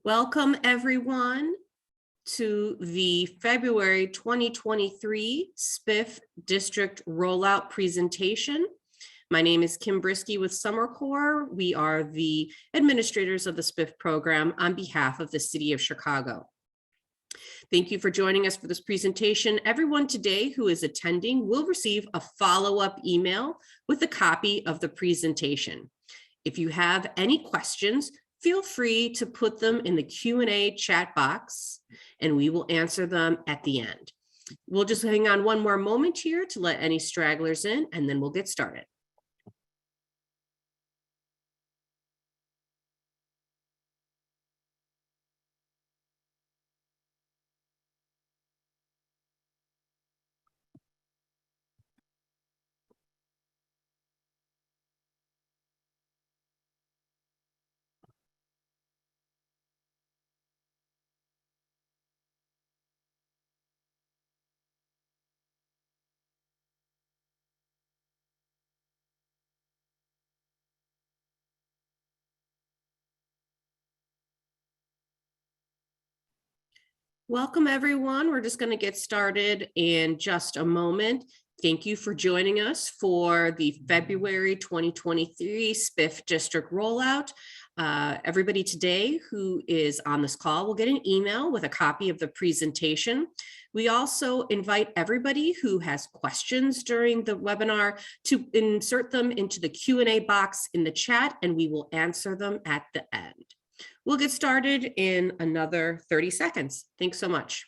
Welcome everyone to the February 2023 SBIF District Rollout presentation. My name is Kim Brisky with Summer Corps. We are the administrators of the SBIF program on behalf of the City of Chicago. Thank you for joining us for this presentation. Everyone today who is attending will receive a follow-up email with a copy of the presentation. If you have any questions, feel free to put them in the Q&A chat box and we will answer them at the end. We'll just hang on one more moment here to let any stragglers in and then we'll get started. Welcome everyone. We're just going to get started in just a moment. Thank you for joining us for the February 2023 SBIF District Rollout. Everybody today who is on this call will get an email with a copy of the presentation. We also invite everybody who has questions during the webinar to insert them into the Q&A box in the chat and we will answer them at the end. We'll get started in another 30 seconds. Thanks so much.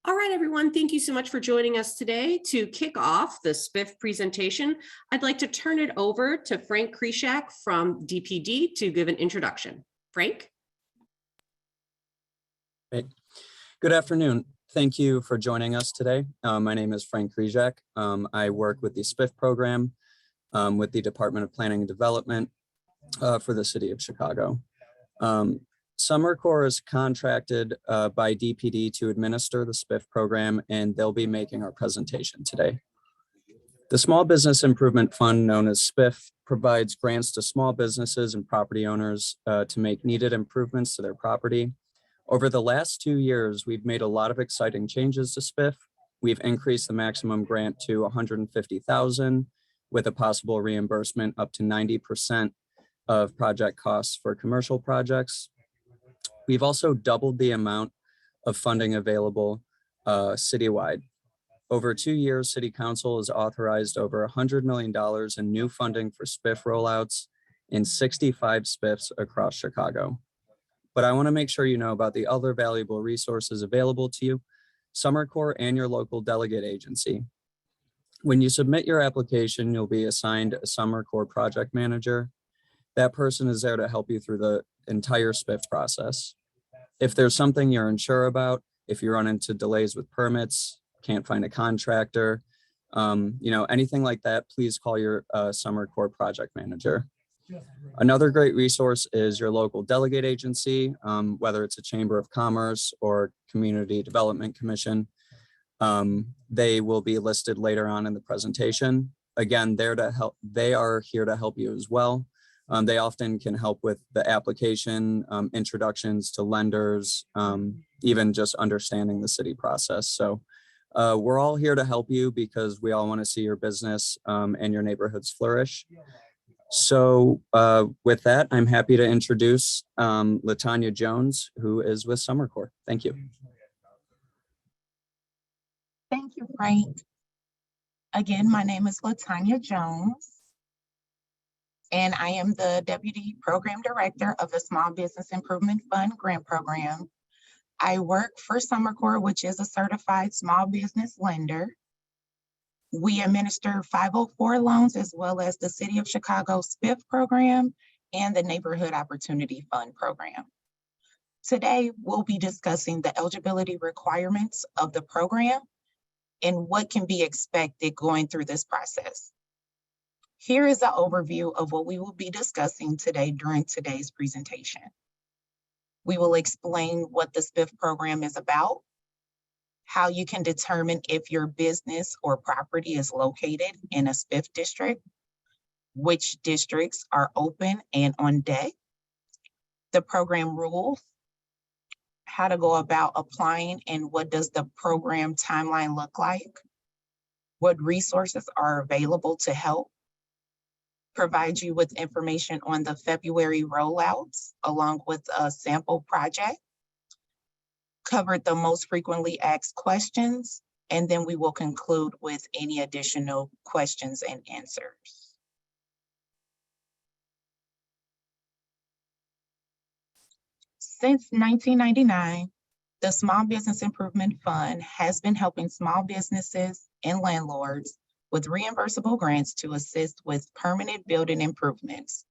All right, everyone, thank you so much for joining us today. To kick off the SBIF presentation, I'd like to turn it over to Frank Krishak from DPD to give an introduction. Frank? Great. Good afternoon. Thank you for joining us today. My name is Frank Krishak. I work with the SBIF program with the Department of Planning and Development for the City of Chicago. Summer Corps is contracted by DPD to administer the SBIF program, and they'll be making our presentation today. The Small Business Improvement Fund, known as SBIF, provides grants to small businesses and property owners to make needed improvements to their property. Over the last 2 years, we've made a lot of exciting changes to SBIF. We've increased the maximum grant to $150,000 with a possible reimbursement up to 90% of project costs for commercial projects. We've also doubled the amount of funding available citywide. Over 2 years, City Council has authorized over $100 million in new funding for SBIF rollouts in 65 SBIFs across Chicago. But I want to make sure you know about the other valuable resources available to you, Summer Corps and your local delegate agency. When you submit your application, you'll be assigned a Summer Corps project manager. That person is there to help you through the entire SBIF process. If there's something you're unsure about, if you run into delays with permits, can't find a contractor, anything like that, please call your Summer Corps project manager. Another great resource is your local delegate agency, whether it's a Chamber of Commerce or Community Development Commission. They will be listed later on in the presentation. Again, they are here to help you as well. They often can help with the application, introductions to lenders, even just understanding the city process. So we're all here to help you because we all want to see your business and your neighborhoods flourish. So with that, I'm happy to introduce LaTanya Jones, who is with Summer Corps. Thank you. Thank you, Frank. Again, my name is LaTanya Jones, and I am the Deputy Program Director of the Small Business Improvement Fund Grant Program. I work for Summer Corps, which is a certified small business lender. We administer 504 loans as well as the City of Chicago SBIF program and the Neighborhood Opportunity Fund program. Today, we'll be discussing the eligibility requirements of the program and what can be expected going through this process. Here is an overview of what we will be discussing today during today's presentation. We will explain what the SBIF program is about, how you can determine if your business or property is located in a SBIF district, which districts are open and on deck, the program rules, how to go about applying and what does the program timeline look like, what resources are available to help, provide you with information on the February rollouts along with a sample project, covered the most frequently asked questions, and then we will conclude with any additional questions and answers. Since 1999, the Small Business Improvement Fund has been helping small businesses and landlords with reimbursable grants to assist with permanent building improvements.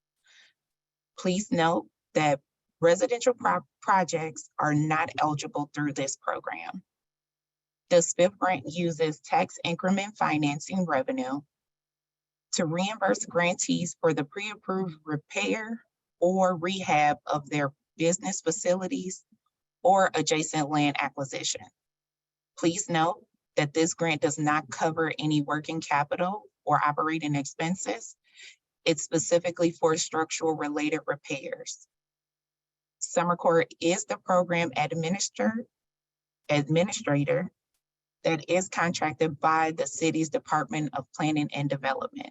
Please note that residential projects are not eligible through this program. The SBIF grant uses tax increment financing revenue to reimburse grantees for the pre-approved repair or rehab of their business facilities or adjacent land acquisition. Please note that this grant does not cover any working capital or operating expenses. It's specifically for structural related repairs. Summer Court is the program administrator that is contracted by the city's Department of Planning and Development.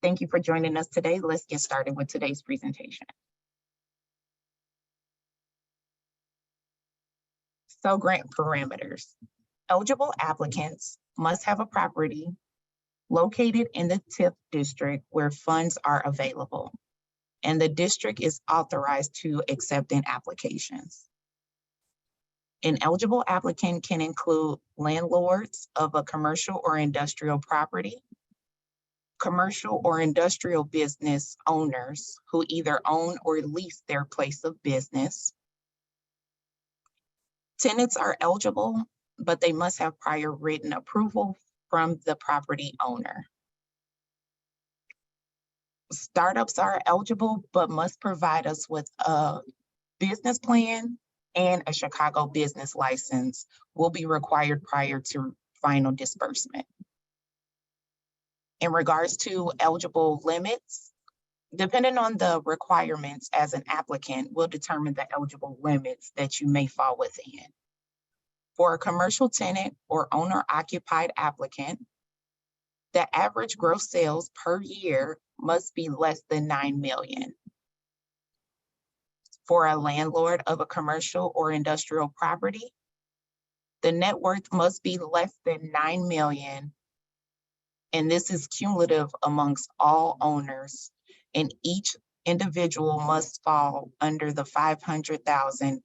Thank you for joining us today. Let's get started with today's presentation. So, grant parameters. Eligible applicants must have a property located in the TIF district where funds are available, and the district is authorized to accept in applications. An eligible applicant can include landlords of a commercial or industrial property, commercial or industrial business owners who either own or lease their place of business. Tenants are eligible, but they must have prior written approval from the property owner. Startups are eligible, but must provide us with a business plan and a Chicago business license will be required prior to final disbursement. In regards to eligible limits, depending on the requirements as an applicant will determine the eligible limits that you may fall within. For a commercial tenant or owner-occupied applicant, the average gross sales per year must be less than 9 million. For a landlord of a commercial or industrial property, the net worth must be less than 9 million, and this is cumulative amongst all owners, and each individual must fall under the 500,000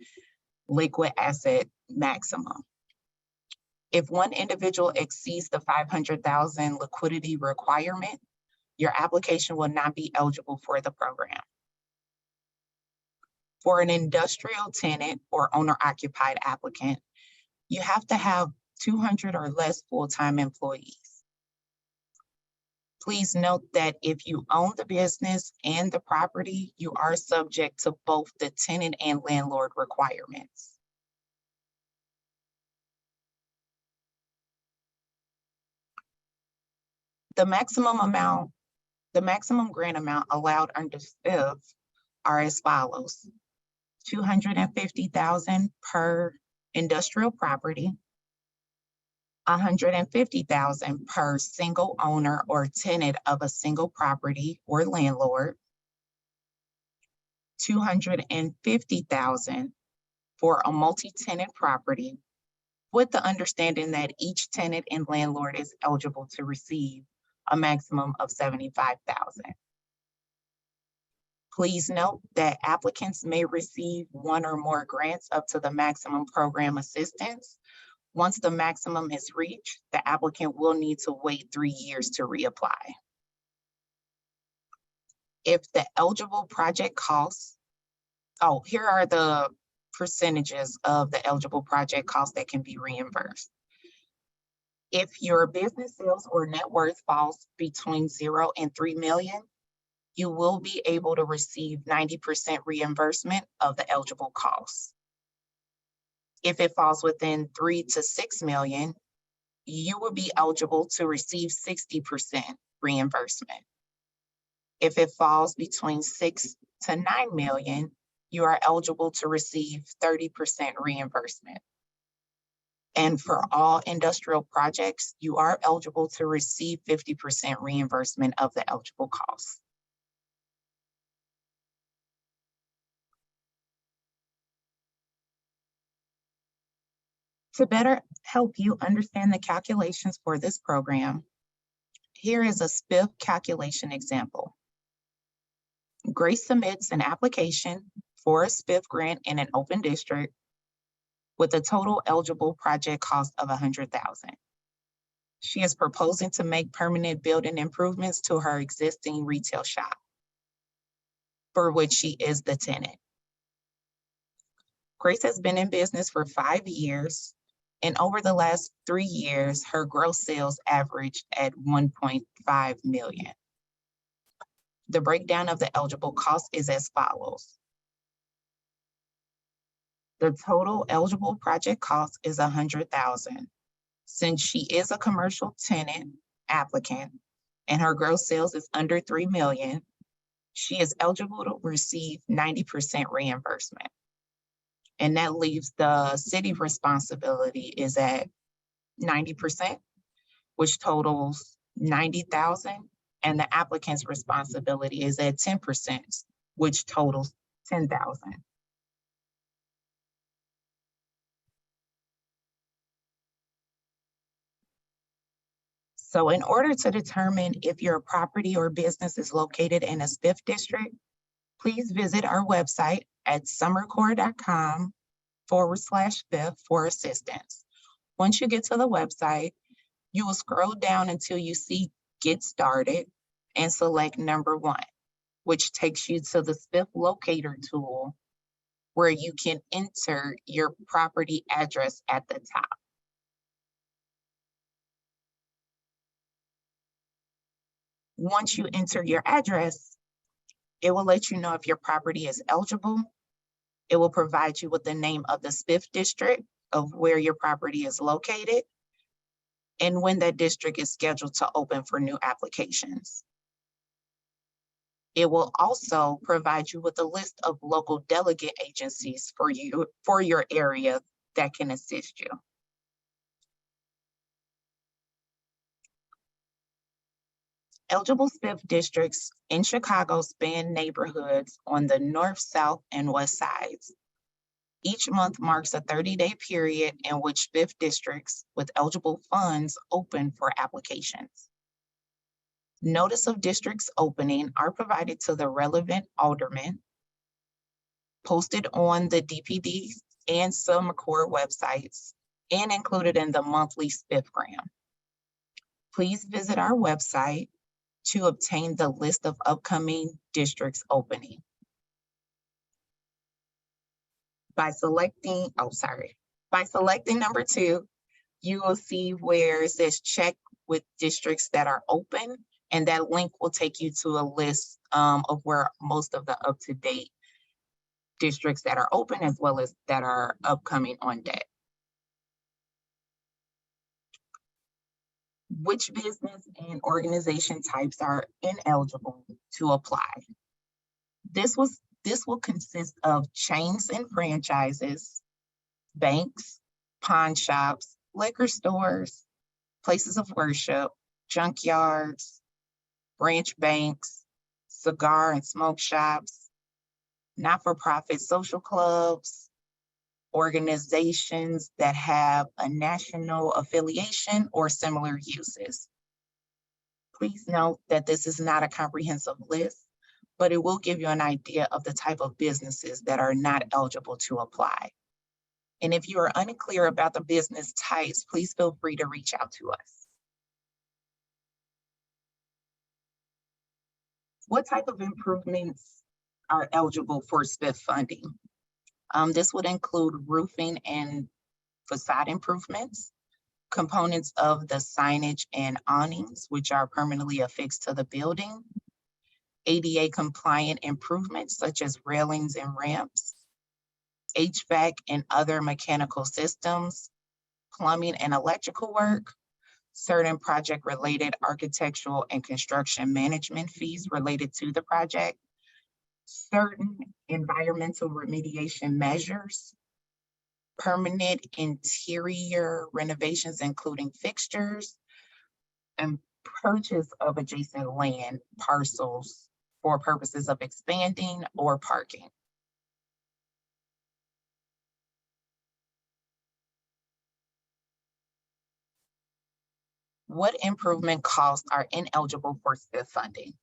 liquid asset maximum. If one individual exceeds the 500,000 liquidity requirement, your application will not be eligible for the program. For an industrial tenant or owner-occupied applicant, you have to have 200 or less full-time employees. Please note that if you own the business and the property, you are subject to both the tenant and landlord requirements. The maximum grant amount allowed under SBIF are as follows: 250,000 per industrial property, 150,000 per single owner or tenant of a single property or landlord, 250,000 for a multi-tenant property, with the understanding that each tenant and landlord is eligible to receive a maximum of 75,000. Please note that applicants may receive one or more grants up to the maximum program assistance. Once the maximum is reached, the applicant will need to wait 3 years to reapply. If the eligible project costs Oh, here are the percentages of the eligible project costs that can be reimbursed. If your business sales or net worth falls between 0 and 3 million, you will be able to receive 90% reimbursement of the eligible costs. If it falls within 3 to 6 million, you will be eligible to receive 60% reimbursement. If it falls between 6 to 9 million, you are eligible to receive 30% reimbursement. And for all industrial projects, you are eligible to receive 50% reimbursement of the eligible costs. To better help you understand the calculations for this program, here is a SBIF calculation example. Grace submits an application for a SBIF grant in an open district with a total eligible project cost of $100,000. She is proposing to make permanent building improvements to her existing retail shop, for which she is the tenant. Grace has been in business for 5 years, and over the last 3 years, her gross sales averaged at 1.5 million. The breakdown of the eligible cost is as follows. The total eligible project cost is $100,000. Since she is a commercial tenant applicant and her gross sales is under 3 million, she is eligible to receive 90% reimbursement. And that leaves the city responsibility is at 90%, which totals 90,000, and the applicant's responsibility is at 10%, which totals 10,000. So in order to determine if your property or business is located in a SBIF district, please visit our website at summercore.com/SBIF for assistance. Once you get to the website, you will scroll down until you see Get Started and select number 1, which takes you to the SBIF locator tool where you can enter your property address at the top. Once you enter your address, it will let you know if your property is eligible. It will provide you with the name of the SBIF district of where your property is located and when that district is scheduled to open for new applications. It will also provide you with a list of local delegate agencies for your area that can assist you. Eligible SBIF districts in Chicago span neighborhoods on the north, south, and west sides. Each month marks a 30-day period in which SBIF districts with eligible funds open for applications. Notice of districts opening are provided to the relevant alderman, posted on the DPD and SummerCore websites, and included in the monthly SBIFgram. Please visit our website to obtain the list of upcoming districts opening. By selecting number 2, you will see where it says check with districts that are open, and that link will take you to a list of where most of the up-to-date districts that are open as well as that are upcoming on deck. Which business and organization types are ineligible to apply? This will consist of chains and franchises, banks, pawn shops, liquor stores, places of worship, junkyards, branch banks, cigar and smoke shops, not-for-profit social clubs, organizations that have a national affiliation or similar uses. Please note that this is not a comprehensive list, but it will give you an idea of the type of businesses that are not eligible to apply. And if you are unclear about the business types, please feel free to reach out to us. What type of improvements are eligible for SBIF funding. This would include roofing and facade improvements, components of the signage and awnings, which are permanently affixed to the building, ADA compliant improvements such as railings and ramps, HVAC and other mechanical systems, plumbing and electrical work, certain project-related architectural and construction management fees related to the project, certain environmental remediation measures, permanent interior renovations, including fixtures, and purchase of adjacent land parcels for purposes of expanding or parking. What improvement costs are ineligible for SBIF funding?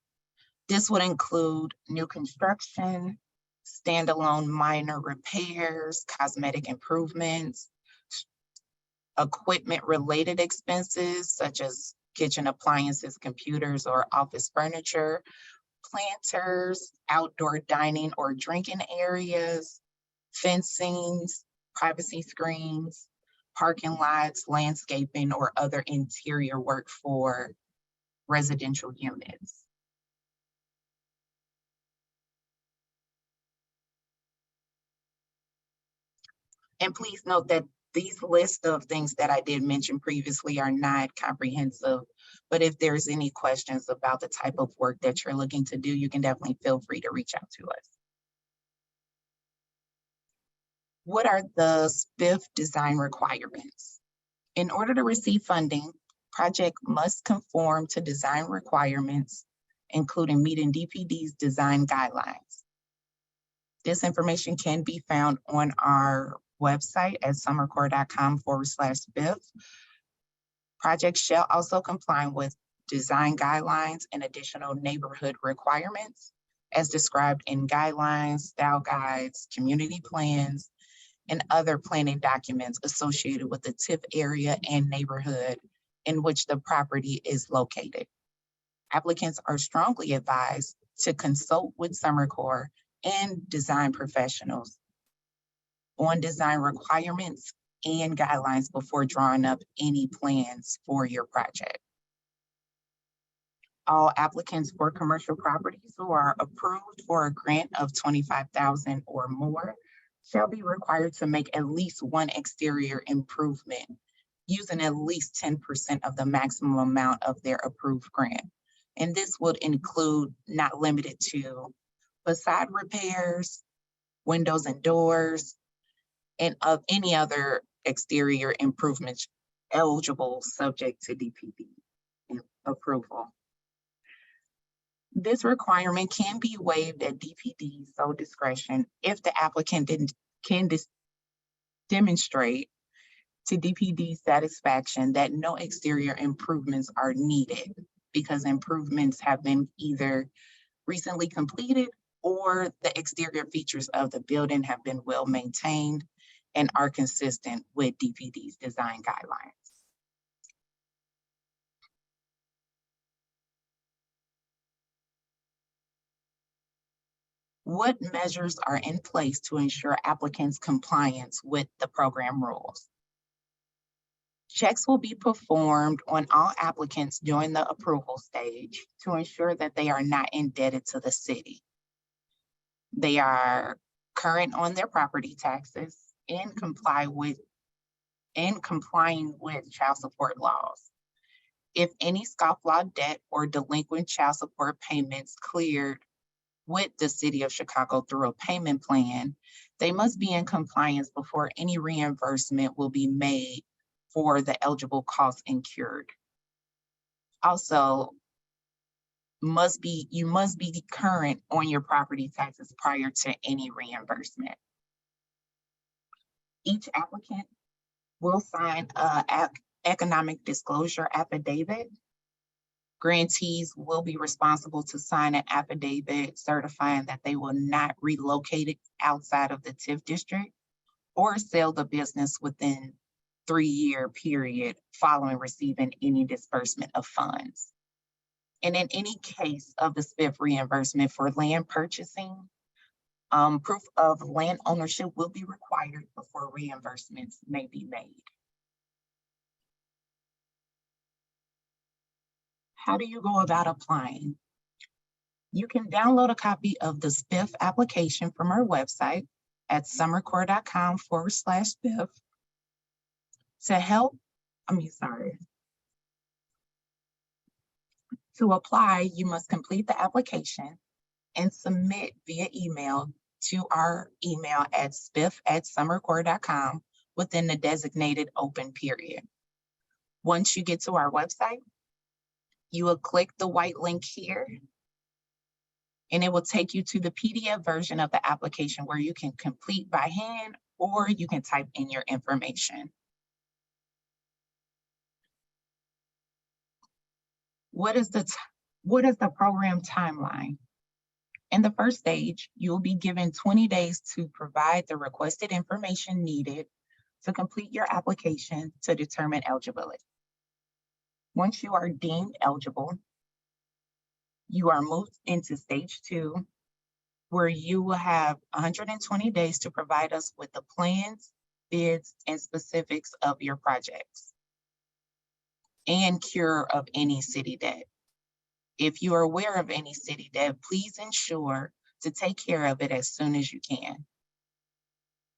This would include new construction, standalone minor repairs, cosmetic improvements, equipment-related expenses such as kitchen appliances, computers, or office furniture, planters, outdoor dining or drinking areas, fencings, privacy screens, parking lots, landscaping, or other interior work for residential units. And please note that these lists of things that I did mention previously are not comprehensive, but if there's any questions about the type of work that you're looking to do, you can definitely feel free to reach out to us. What are the SBIF design requirements? In order to receive funding, project must conform to design requirements, including meeting DPD's design guidelines. This information can be found on our website at summercorps.com/SBIF. Projects shall also comply with design guidelines and additional neighborhood requirements as described in guidelines, style guides, community plans, and other planning documents associated with the TIF area and neighborhood in which the property is located. Applicants are strongly advised to consult with Summer Corps and design professionals on design requirements and guidelines before drawing up any plans for your project. All applicants for commercial properties who are approved for a grant of $25,000 or more shall be required to make at least one exterior improvement using at least 10% of the maximum amount of their approved grant. And this would include, not limited to, facade repairs, windows and doors, and of any other exterior improvements eligible subject to DPD approval. This requirement can be waived at DPD's sole discretion if the applicant can demonstrate to DPD's satisfaction that no exterior improvements are needed because improvements have been either recently completed or the exterior features of the building have been well maintained and are consistent with DPD's design guidelines. What measures are in place to ensure applicants' compliance with the program rules? Checks will be performed on all applicants during the approval stage to ensure that they are not indebted to the city. They are current on their property taxes and complying with child support laws. If any scofflaw debt or delinquent child support payments cleared with the City of Chicago through a payment plan, they must be in compliance before any reimbursement will be made for the eligible costs incurred. Also, you must be current on your property taxes prior to any reimbursement. Each applicant will sign an economic disclosure affidavit. Grantees will be responsible to sign an affidavit certifying that they will not relocate it outside of the TIF district or sell the business within 3-year period following receiving any disbursement of funds. And in any case of the SBIF reimbursement for land purchasing, Proof of land ownership will be required before reimbursements may be made. How do you go about applying? You can download a copy of the SBIF application from our website at summercorps.com/SBIF. To apply, you must complete the application and submit via email to our email at spiff@summercorps.com within the designated open period. Once you get to our website, you will click the white link here, and it will take you to the PDF version of the application where you can complete by hand or you can type in your information. What is the program timeline? In the first stage, you'll be given 20 days to provide the requested information needed to complete your application to determine eligibility. Once you are deemed eligible, you are moved into stage 2, where you will have 120 days to provide us with the plans, bids, and specifics of your projects and cure of any city debt. If you are aware of any city debt, please ensure to take care of it as soon as you can.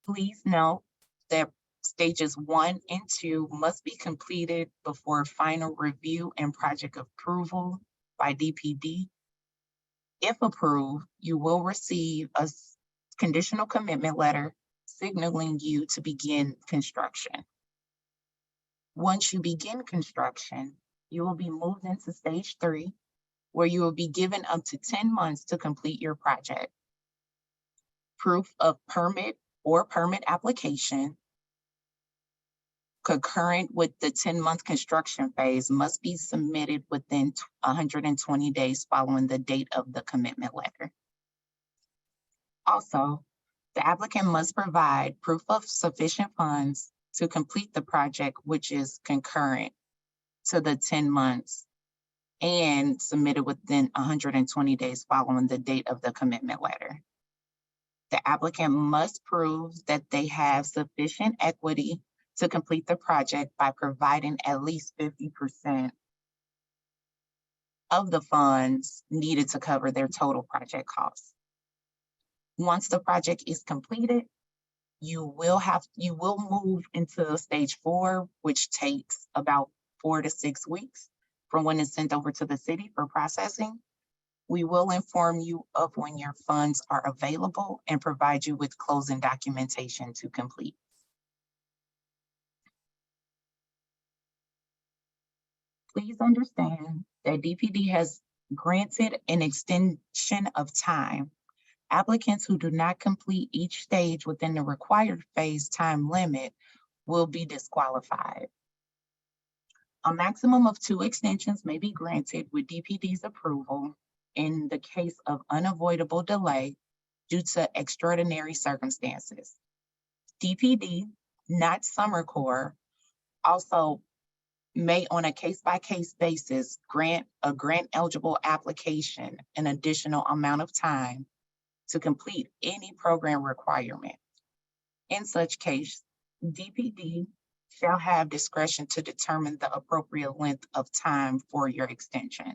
Please note that stages 1 and 2 must be completed before final review and project approval by DPD. If approved, you will receive a conditional commitment letter signaling you to begin construction. Once you begin construction, you will be moved into stage 3, where you will be given up to 10 months to complete your project. Proof of permit or permit application concurrent with the 10-month construction phase must be submitted within 120 days following the date of the commitment letter. Also, the applicant must provide proof of sufficient funds to complete the project, which is concurrent to the 10 months and submitted within 120 days following the date of the commitment letter. The applicant must prove that they have sufficient equity to complete the project by providing at least 50% of the funds needed to cover their total project costs. Once the project is completed, you will move into stage 4, which takes about 4 to 6 weeks from when it's sent over to the city for processing. We will inform you of when your funds are available and provide you with closing documentation to complete. Please understand that DPD has granted an extension of time. Applicants who do not complete each stage within the required phase time limit will be disqualified. A maximum of 2 extensions may be granted with DPD's approval in the case of unavoidable delay due to extraordinary circumstances. DPD, not Summer Corps, also may on a case-by-case basis grant a grant-eligible application an additional amount of time to complete any program requirement. In such case, DPD shall have discretion to determine the appropriate length of time for your extension.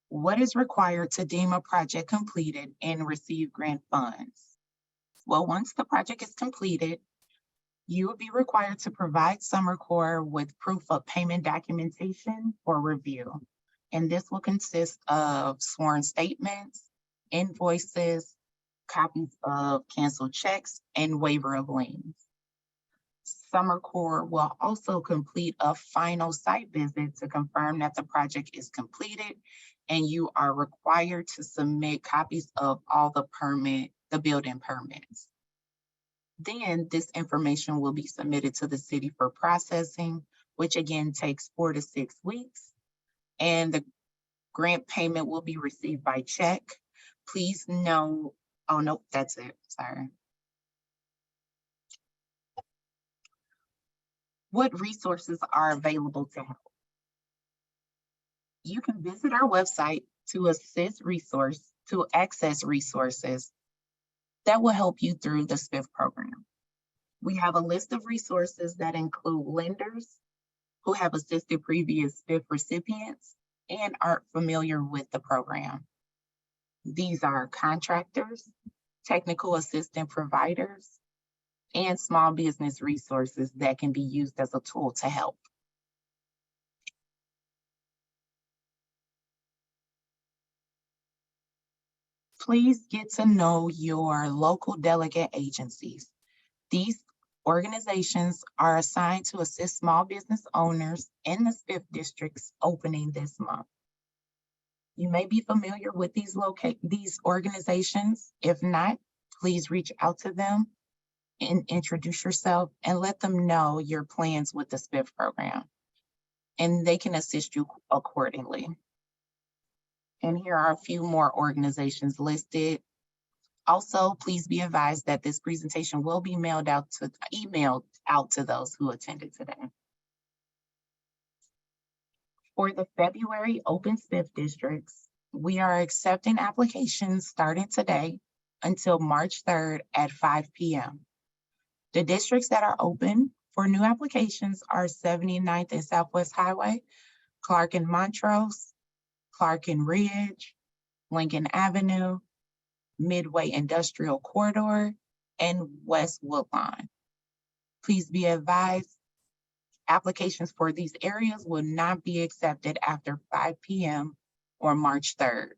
What is required to deem a project completed and receive grant funds? Well, once the project is completed, you will be required to provide Summer Corps with proof of payment documentation for review. And this will consist of sworn statements, invoices, copies of canceled checks, and waiver of liens. Summer Corps will also complete a final site visit to confirm that the project is completed, and you are required to submit copies of all the building permits. Then this information will be submitted to the city for processing, which again takes 4 to 6 weeks. And the grant payment will be received by check. Please know, oh no, that's it, sorry. What resources are available to help? You can visit our website to access resources that will help you through the SBIF program. We have a list of resources that include lenders who have assisted previous SBIF recipients and are familiar with the program. These are contractors, technical assistant providers, and small business resources that can be used as a tool to help. Please get to know your local delegate agencies. These organizations are assigned to assist small business owners in the SBIF districts opening this month. You may be familiar with these organizations. If not, please reach out to them and introduce yourself and let them know your plans with the SBIF program, and they can assist you accordingly. And here are a few more organizations listed. Also, please be advised that this presentation will be emailed out to those who attended today. For the February open SBIF districts, we are accepting applications starting today until March 3rd at 5 p.m. The districts that are open for new applications are 79th and Southwest Highway, Clark and Montrose, Clark and Ridge, Lincoln Avenue, Midway Industrial Corridor, and West Woodlawn. Please be advised, applications for these areas will not be accepted after 5 p.m. or March 3rd.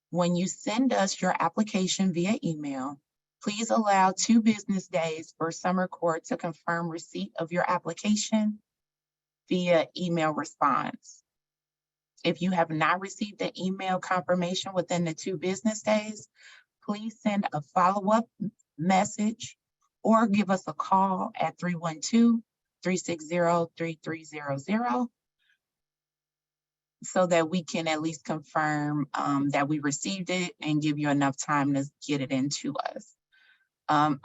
When you send us your application via email, please allow 2 business days for Summer Court to confirm receipt of your application via email response. If you have not received the email confirmation within the 2 business days, please send a follow-up message or give us a call at 312-360-3300 so that we can at least confirm that we received it and give you enough time to get it into us.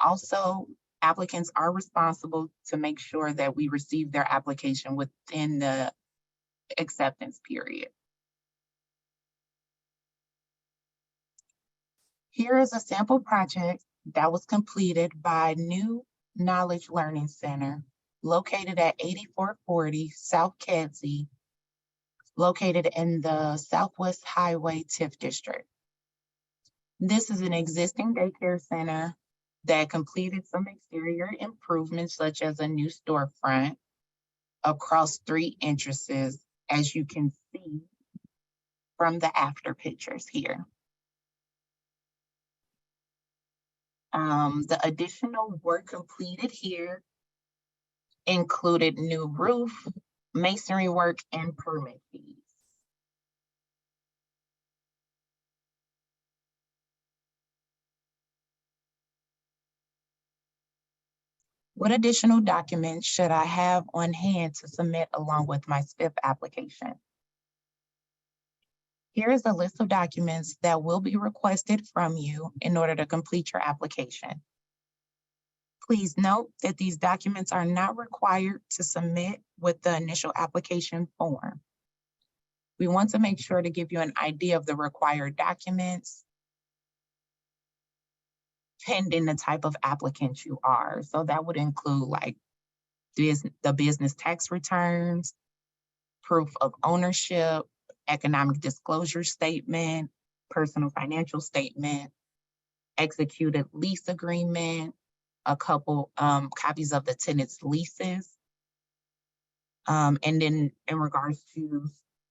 Also, applicants are responsible to make sure that we receive their application within the acceptance period. Here is a sample project that was completed by New Knowledge Learning Center, located at 8440 South Kedzie, located in the Southwest Highway TIF district. This is an existing daycare center that completed some exterior improvements, such as a new storefront across 3 entrances, as you can see from the after pictures here. The additional work completed here included new roof, masonry work, and permit fees. What additional documents should I have on hand to submit along with my SBIF application? Here is a list of documents that will be requested from you in order to complete your application. Please note that these documents are not required to submit with the initial application form. We want to make sure to give you an idea of the required documents pending the type of applicant you are. So that would include like the business tax returns, proof of ownership, economic disclosure statement, personal financial statement, executed lease agreement, a couple copies of the tenant's leases. And then in regards to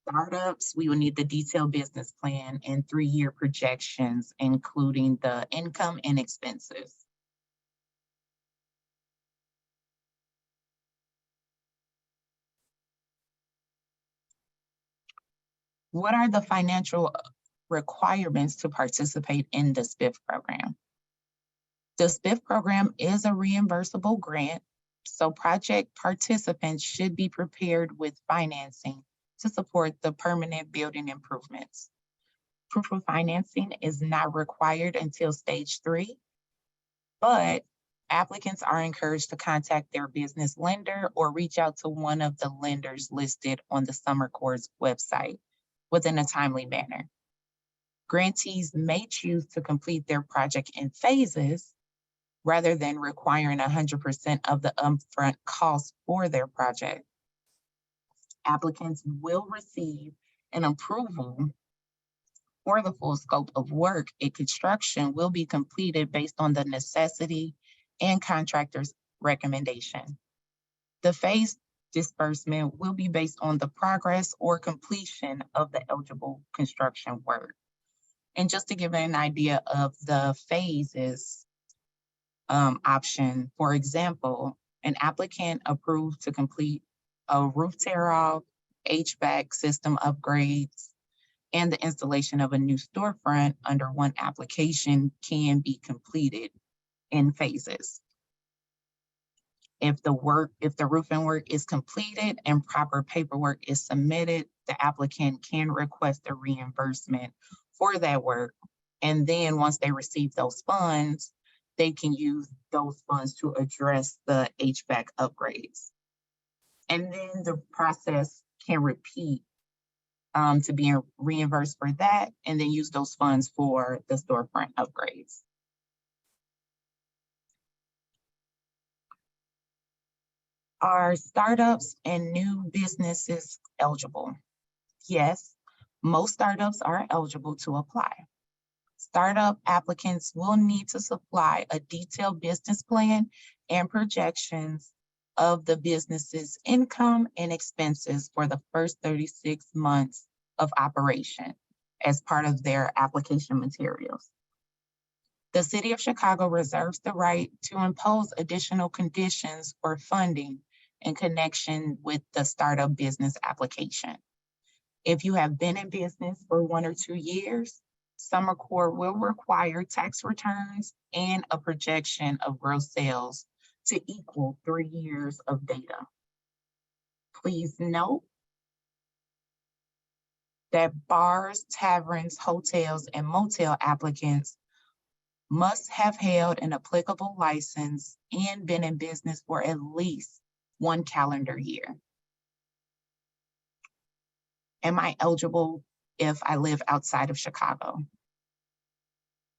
startups, we will need the detailed business plan and 3-year projections, including the income and expenses. What are the financial requirements to participate in the SBIF program? The SBIF program is a reimbursable grant, so project participants should be prepared with financing to support the permanent building improvements. Proof of financing is not required until stage 3, but applicants are encouraged to contact their business lender or reach out to one of the lenders listed on the Summer Court's website within a timely manner. Grantees may choose to complete their project in phases rather than requiring 100% of the upfront cost for their project. Applicants will receive an approval for the full scope of work in construction will be completed based on the necessity and contractor's recommendation. The phase disbursement will be based on the progress or completion of the eligible construction work. And just to give an idea of the phases option, for example, an applicant approved to complete a roof tear-off, HVAC system upgrades, and the installation of a new storefront under one application can be completed in phases. If the roofing work is completed and proper paperwork is submitted, the applicant can request a reimbursement for that work. And then once they receive those funds, they can use those funds to address the HVAC upgrades. And then the process can repeat to be reimbursed for that, and then use those funds for the storefront upgrades. Are startups and new businesses eligible? Yes, most startups are eligible to apply. Startup applicants will need to supply a detailed business plan and projections of the business's income and expenses for the first 36 months of operation as part of their application materials. The City of Chicago reserves the right to impose additional conditions for funding in connection with the startup business application. If you have been in business for 1 or 2 years, Summer Corps will require tax returns and a projection of gross sales to equal 3 years of data. Please note that bars, taverns, hotels, and motel applicants must have held an applicable license and been in business for at least 1 calendar year. Am I eligible if I live outside of Chicago?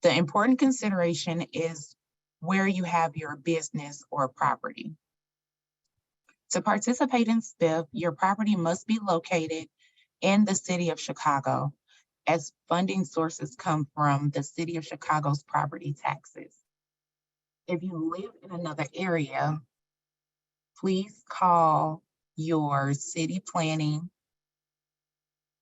The important consideration is where you have your business or property. To participate in SBIF, your property must be located in the City of Chicago, as funding sources come from the City of Chicago's property taxes. If you live in another area, please call your city planning,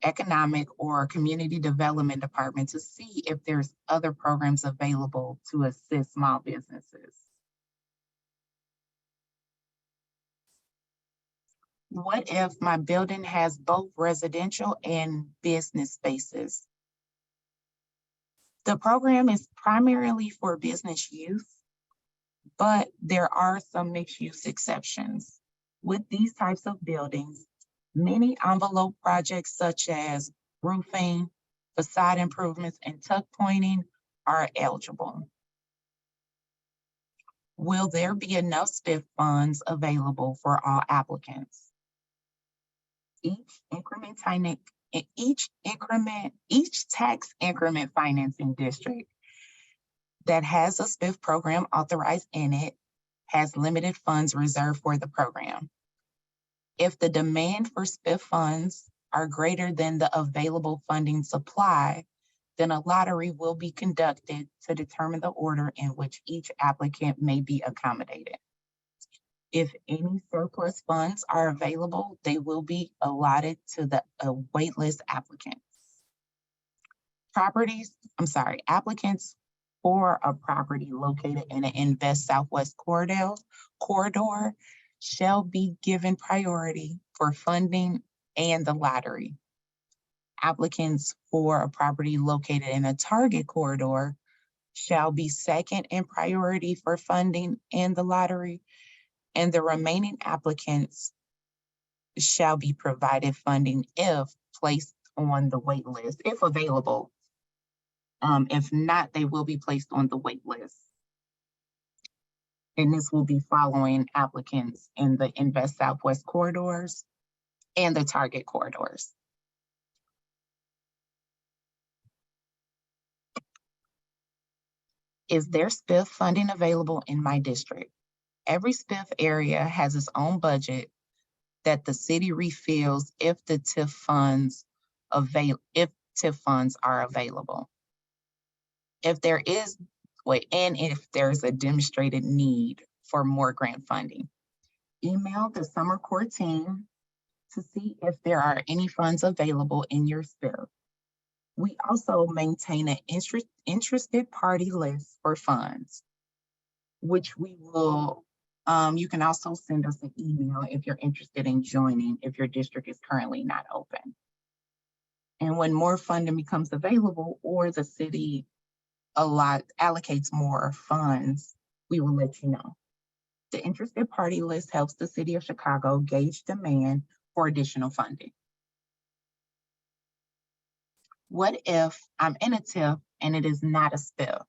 economic, or community development department to see if there's other programs available to assist small businesses. What if my building has both residential and business spaces? The program is primarily for business use, but there are some mixed use exceptions. With these types of buildings, many envelope projects such as roofing, facade improvements, and tuck pointing are eligible. Will there be enough SBIF funds available for all applicants? Each tax increment financing district that has a SBIF program authorized in it has limited funds reserved for the program. If the demand for SBIF funds are greater than the available funding supply, then a lottery will be conducted to determine the order in which each applicant may be accommodated. If any surplus funds are available, they will be allotted to the waitlist applicants. Applicants for a property located in an Invest Southwest corridor shall be given priority for funding and the lottery. Applicants for a property located in a target corridor shall be second in priority for funding and the lottery, and the remaining applicants shall be provided funding if placed on the wait list, if available. If not, they will be placed on the wait list. And this will be following applicants in the Invest Southwest corridors and the target corridors. Is there SBIF funding available in my district? Every SBIF area has its own budget that the city refills if the TIF funds are available. If there's a demonstrated need for more grant funding. Email the summer core team to see if there are any funds available in your SBIF. We also maintain an interested party list for funds, which we will, you can also send us an email if you're interested in joining if your district is currently not open. And when more funding becomes available or the city allocates more funds, we will let you know. The interested party list helps the city of Chicago gauge demand for additional funding. What if I'm in a TIF and it is not a SBIF?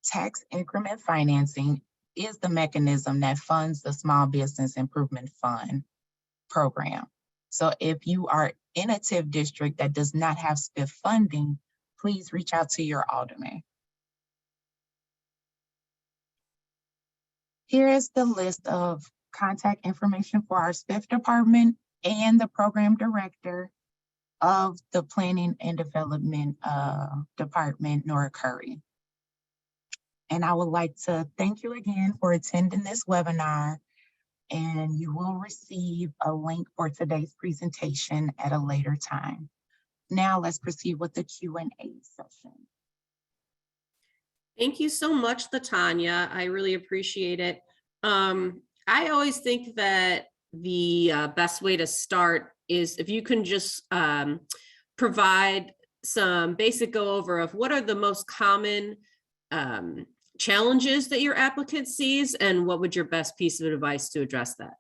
Tax increment financing is the mechanism that funds the Small Business Improvement Fund program. So if you are in a TIF district that does not have SBIF funding, please reach out to your alderman. Here is the list of contact information for our SBIF department and the program director of the Planning and Development Department, Nora Curry. And I would like to thank you again for attending this webinar, and you will receive a link for today's presentation at a later time. Now let's proceed with the Q&A session. Thank you so much, LaTanya. I really appreciate it. I always think that the best way to start is if you can just provide some basic go over of what are the most common challenges that your applicant sees, and what would your best piece of advice to address that?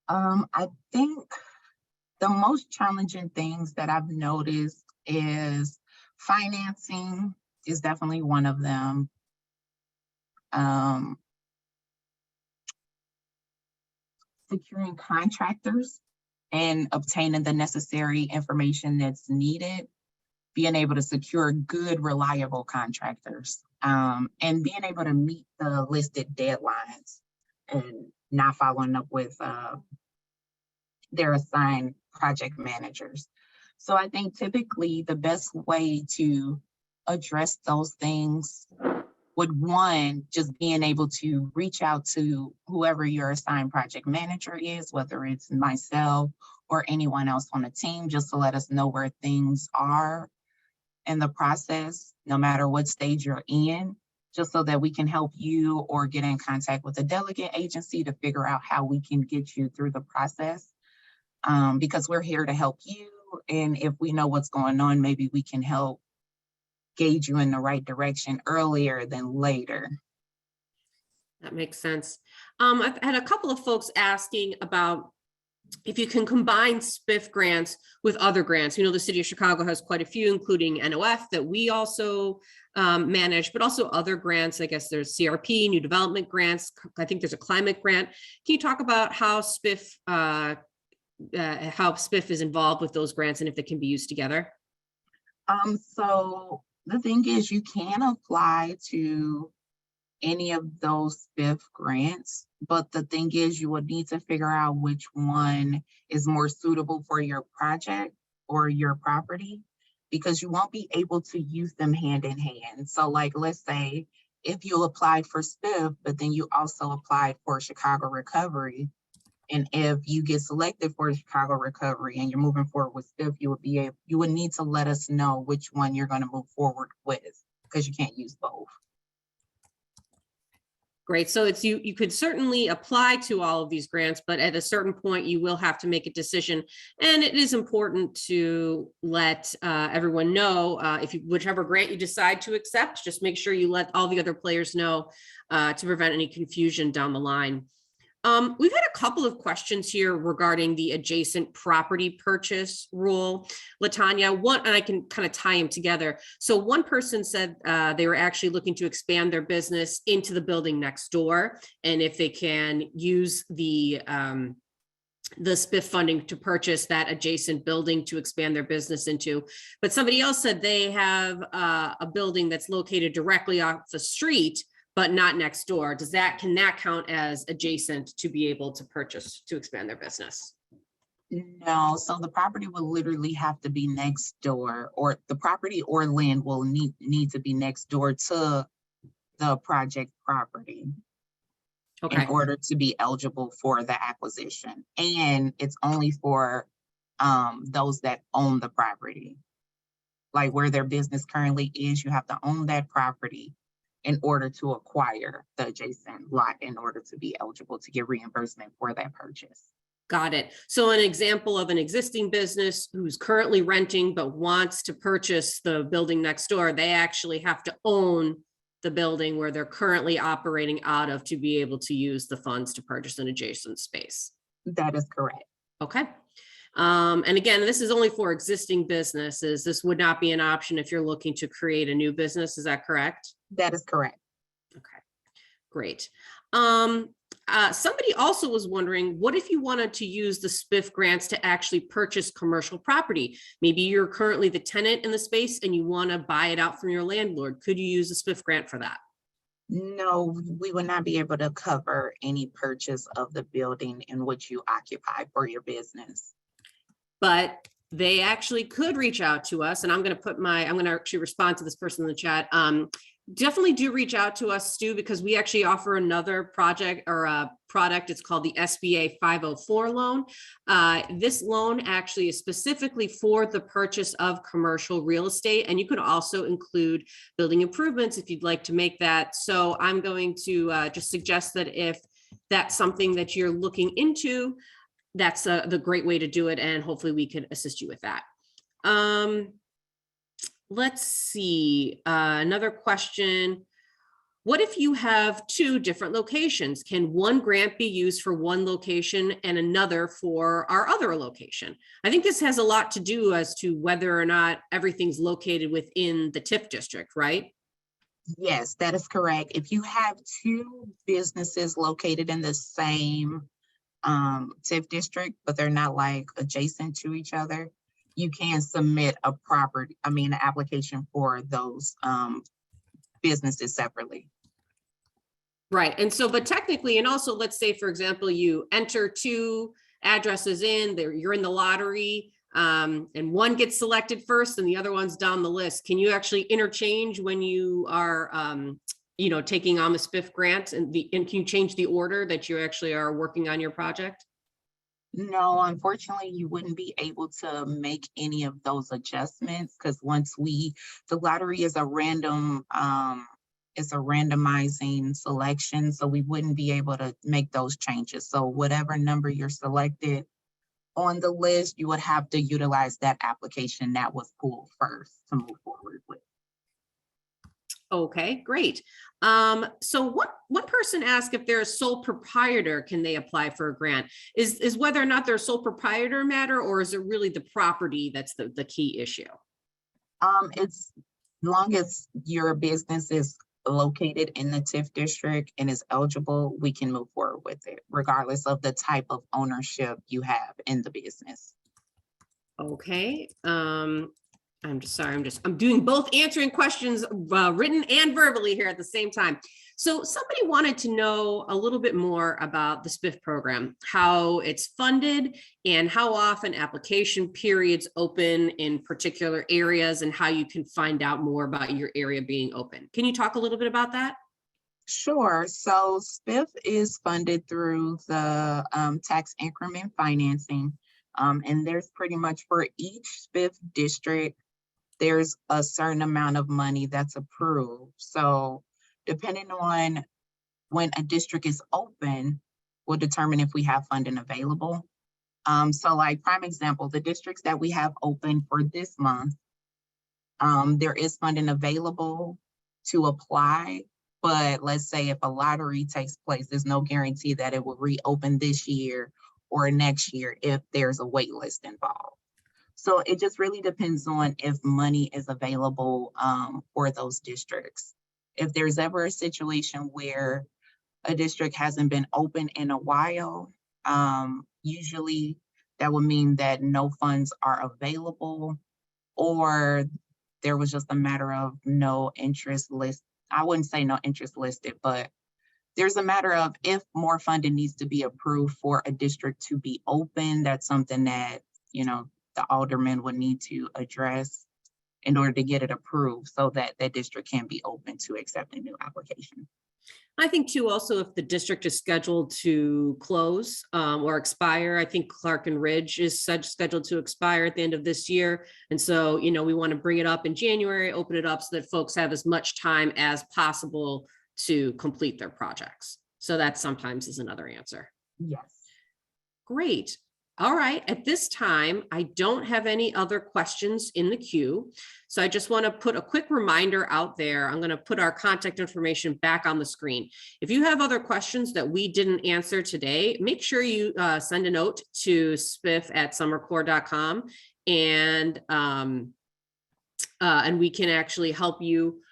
I think the most challenging things that I've noticed is financing is definitely one of them. Securing contractors and obtaining the necessary information that's needed, being able to secure good, reliable contractors, and being able to meet the listed deadlines and not following up with their assigned project managers. So I think typically the best way to address those things would, one, just being able to reach out to whoever your assigned project manager is, whether it's myself or anyone else on the team, just to let us know where things are in the process, no matter what stage you're in, just so that we can help you or get in contact with a delegate agency to figure out how we can get you through the process. Because we're here to help you. And if we know what's going on, maybe we can help gauge you in the right direction earlier than later. That makes sense. I've had a couple of folks asking about if you can combine SBIF grants with other grants. You know, the city of Chicago has quite a few, including NOF that we also manage, but also other grants. I guess there's CRP, new development grants. I think there's a climate grant. Can you talk about how SBIF is involved with those grants and if they can be used together? So the thing is, you can apply to any of those SBIF grants, but the thing is, you would need to figure out which one is more suitable for your project or your property, because you won't be able to use them hand in hand. So like, let's say if you applied for SBIF, but then you also applied for Chicago Recovery, and if you get selected for Chicago Recovery and you're moving forward with SBIF, you would need to let us know which one you're going to move forward with, because you can't use both. Great. So it's you could certainly apply to all of these grants, but at a certain point you will have to make a decision. And it is important to let everyone know whichever grant you decide to accept, just make sure you let all the other players know to prevent any confusion down the line. We've had a couple of questions here regarding the adjacent property purchase rule. LaTanya, and I can kind of tie them together. So one person said they were actually looking to expand their business into the building next door, and if they can use the the SBIF funding to purchase that adjacent building to expand their business into. But somebody else said they have a building that's located directly off the street, but not next door. Can that count as adjacent to be able to purchase to expand their business? No, so the property will literally have to be next door, or the property or land will need to be next door to the project property in Okay, order to be eligible for the acquisition. And it's only for those that own the property. Like where their business currently is, you have to own that property in order to acquire the adjacent lot in order to be eligible to get reimbursement for that purchase. got it. So an example of an existing business who's currently renting but wants to purchase the building next door, they actually have to own the building where they're currently operating out of to be able to use the funds to purchase an adjacent space. That is correct. Okay. And again, this is only for existing businesses. This would not be an option if you're looking to create a new business. Is that correct? That is correct. Okay, great. Somebody also was wondering, what if you wanted to use the SBIF grants to actually purchase commercial property? Maybe you're currently the tenant in the space and you want to buy it out from your landlord. Could you use a SBIF grant for that? No, we would not be able to cover any purchase of the building in which you occupy for your business. But they actually could reach out to us, and I'm going to actually respond to this person in the chat. Definitely do reach out to us, Stu, because we actually offer another project or a product. It's called the SBA 504 loan. This loan actually is specifically for the purchase of commercial real estate, and you can also include building improvements if you'd like to make that. So I'm going to just suggest that if that's something that you're looking into, that's the great way to do it, and hopefully we could assist you with that. Let's see, another question. What if you have two different locations? Can one grant be used for one location and another for our other location? I think this has a lot to do as to whether or not everything's located within the TIF district, right? Yes, that is correct. If you have two businesses located in the same TIF district, but they're not like adjacent to each other, you can submit an application for those businesses separately. Right. And so, but technically, and also let's say, for example, you enter two addresses in there, you're in the lottery, and one gets selected first and the other one's down the list. Can you actually interchange when you are, taking on the SBIF grant, and can you change the order that you actually are working on your project? No, unfortunately, you wouldn't be able to make any of those adjustments because the lottery is it's a randomizing selection, so we wouldn't be able to make those changes. So whatever number you're selected on the list, you would have to utilize that application that was pulled first to move forward with. Okay, great. So one person asked if they're a sole proprietor, can they apply for a grant? Is whether or not they're a sole proprietor matter, or is it really the property that's the key issue? It's long as your business is located in the TIF district and is eligible, we can move forward with it, regardless of the type of ownership you have in the business. Okay. I'm just sorry. I'm doing both answering questions written and verbally here at the same time. So somebody wanted to know a little bit more about the SBIF program, how it's funded and how often application periods open in particular areas and how you can find out more about your area being open. Can you talk a little bit about that? Sure. So SBIF is funded through the tax increment financing. And there's pretty much for each SBIF district, there's a certain amount of money that's approved. So depending on when a district is open, will determine if we have funding available. So like prime example, the districts that we have open for this month, there is funding available to apply. But let's say if a lottery takes place, there's no guarantee that it will reopen this year or next year if there's a wait list involved. So it just really depends on if money is available for those districts. If there's ever a situation where a district hasn't been open in a while, Usually that would mean that no funds are available, or there was just a matter of no interest list. I wouldn't say no interest listed, but there's a matter of if more funding needs to be approved for a district to be open. That's something that, the alderman would need to address in order to get it approved so that that district can be open to accept a new application. I think too, also if the district is scheduled to close or expire, I think Clark and Ridge is scheduled to expire at the end of this year. And so, we want to bring it up in January, open it up so that folks have as much time as possible to complete their projects. So that sometimes is another answer. Yes. Great. All right. At this time, I don't have any other questions in the queue. So I just want to put a quick reminder out there. I'm going to put our contact information back on the screen. If you have other questions that we didn't answer today, make sure you send a note to SBIF@summercorps.com, and we can actually help you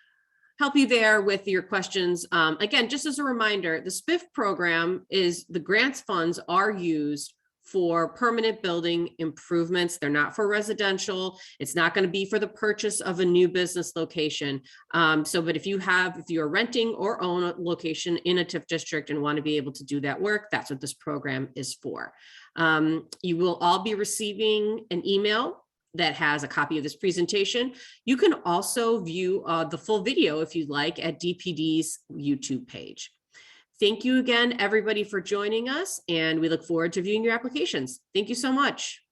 there with your questions. Again, just as a reminder, the SBIF program the grants funds are used for permanent building improvements. They're not for residential. It's not going to be for the purchase of a new business location. But if you're renting or own a location in a TIF district and want to be able to do that work, that's what this program is for. You will all be receiving an email that has a copy of this presentation. You can also view the full video if you'd like at DPD's YouTube page. Thank you again, everybody, for joining us, and we look forward to viewing your applications. Thank you so much.